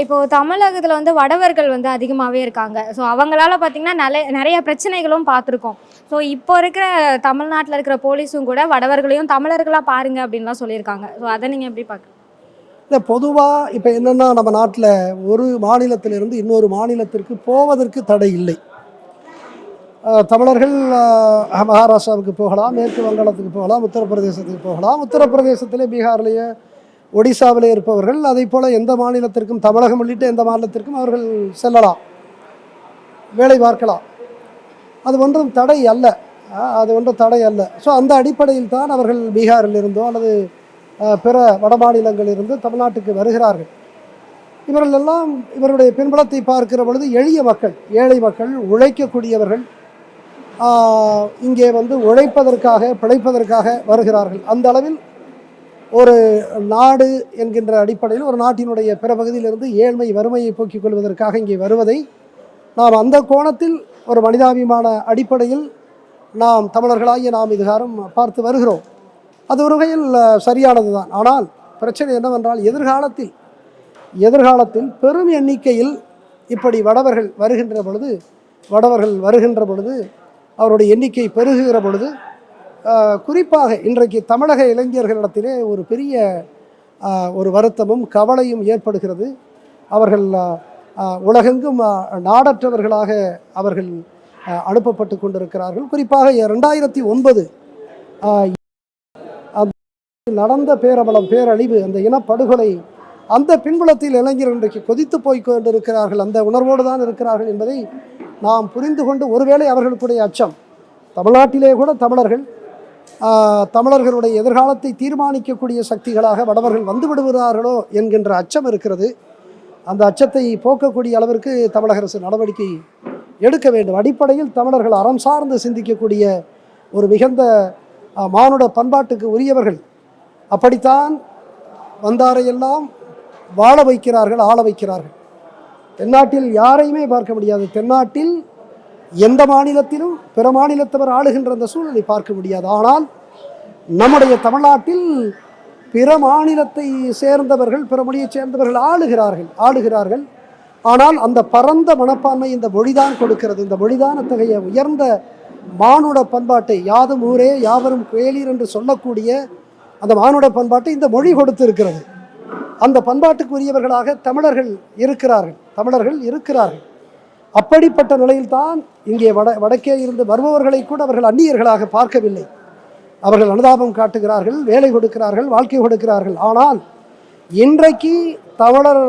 இப்போ தமிழகத்துல வந்து வடவர்கள் வந்து அதிகமாவே இருக்காங்க. ஸோ அவங்களால பார்த்தீங்கன்னா, நெறைய பிரச்சனைகளும் பார்த்துருக்கோம். ஸோ இப்போ இருக்கிற தமிழ்நாட்டுல இருக்கிற போலீஸும் கூட வடவர்களையும் தமிழர்களா பாருங்க அப்படின்லாம் சொல்லியிருக்காங்க. ஸோ அத நீங்க எப்படி பார்க்குறீங்க? இல்ல பொதுவா இப்ப என்னன்னா, நம்ம நாட்டுல ஒரு மாநிலத்திலிருந்து இன்னொரு மாநிலத்திற்கு போவதற்கு தடை இல்லை. தமிழர்கள் மகாராஷ்டிராவுக்கு போகலாம், மேற்கு வங்காளத்துக்கு போகலாம், உத்தரப்பிரதேசத்துக்கு போகலாம். உத்தரப்பிரதேசத்திலே, பீகார்லேயே, ஒடிசாவிலே இருப்பவர்கள் அதைப்போல எந்த மாநிலத்திற்கும், தமிழகம் உள்ளிட்ட எந்த மாநிலத்திற்கும் அவர்கள் செல்லலாம், வேலை பார்க்கலாம். அது ஒன்றும் தடை அல்ல. அது ஒன்றும் தடை அல்ல. ஸோ அந்த அடிப்படையில் தான் அவர்கள் பீகாரிலிருந்தோ அல்லது பிற வட மாநிலங்களிலிருந்து தமிழ்நாட்டுக்கு வருகிறார்கள். இவர்கள் எல்லாம் இவருடைய பின்புலத்தை பார்க்கிற பொழுது எளிய மக்கள், ஏழை மக்கள், உழைக்கக்கூடியவர்கள், இங்கே வந்து உழைப்பதற்காக, பிழைப்பதற்காக வருகிறார்கள். அந்த அளவில் ஒரு நாடு என்கின்ற அடிப்படையில் ஒரு நாட்டினுடைய பிற பகுதியிலிருந்து ஏழ்மை, வறுமையை போக்கிக் கொள்வதற்காக இங்கே வருவதை நாம் அந்த கோணத்தில் ஒரு மனிதாபிமான அடிப்படையில் நாம் தமிழர்களாகிய நாம் இதுகாரம் பார்த்து வருகிறோம். அது ஒரு வகையில் சரியானது தான். ஆனால் பிரச்சனை என்னவென்றால், எதிர்காலத்தில் பெரும் எண்ணிக்கையில் இப்படி வடவர்கள் வருகின்ற பொழுது அவருடைய எண்ணிக்கை பெருகுகிற பொழுது, குறிப்பாக இன்றைக்கு தமிழக இளைஞர்களிடத்திலே ஒரு பெரிய ஒரு வருத்தமும் கவலையும் ஏற்படுகிறது. அவர்கள் உலகெங்கும் நாடற்றவர்களாக அவர்கள் அனுப்பப்பட்டு கொண்டிருக்கிறார்கள். குறிப்பாக 2009 நடந்த பேரபலம், பேரழிவு, அந்த இனப்படுகொலை, அந்த பின்புலத்தில் இளைஞர் இன்றைக்கு கொதித்து போய் கொண்டிருக்கிறார்கள். அந்த உணர்வோடு தான் இருக்கிறார்கள் என்பதை நாம் புரிந்து கொண்டு, ஒருவேளை அவர்களுடைய அச்சம், தமிழ்நாட்டிலே கூட தமிழர்களுடைய எதிர்காலத்தை தீர்மானிக்கக்கூடிய சக்திகளாக வடவர்கள் வந்து விடுகிறார்களோ என்கின்ற அச்சம் இருக்கிறது. அந்த அச்சத்தை போக்கக்கூடிய அளவிற்கு தமிழக அரசு நடவடிக்கை எடுக்க வேண்டும். அடிப்படையில் தமிழர்கள் அறம் சார்ந்து சிந்திக்கக்கூடிய ஒரு மிகுந்த மானுட பண்பாட்டுக்கு உரியவர்கள். அப்படித்தான் வந்தாரையெல்லாம் வாழ வைக்கிறார்கள், ஆள வைக்கிறார்கள். தென்னாட்டில் யாரையுமே பார்க்க முடியாது. தென்னாட்டில் எந்த மாநிலத்திலும் பிற மாநிலத்தவர் ஆளுகின்ற அந்த சூழலை பார்க்க முடியாது. ஆனால் நம்முடைய தமிழ்நாட்டில் பிற மாநிலத்தை சேர்ந்தவர்கள், பிற மொழியைச் சேர்ந்தவர்கள் ஆளுகிறார்கள். ஆனால் அந்த பரந்த மனப்பான்மை இந்த மொழிதான் கொடுக்கிறது. இந்த மொழிதான் அத்தகைய உயர்ந்த மானுட பண்பாட்டை, யாதும் ஊரே யாவரும் கேளீர் என்று சொல்லக்கூடிய அந்த மானுட பண்பாட்டை இந்த மொழி கொடுத்து இருக்கிறது. அந்த பண்பாட்டுக்கு உரியவர்களாக தமிழர்கள் இருக்கிறார்கள். அப்படிப்பட்ட நிலையில்தான் இங்கே வடக்கே இருந்து வருபவர்களை கூட அவர்கள் அந்நியர்களாக பார்க்கவில்லை. அவர்கள் அனுதாபம் காட்டுகிறார்கள், வேலை கொடுக்கிறார்கள், வாழ்க்கை கொடுக்கிறார்கள். ஆனால் இன்றைக்கு தமிழர்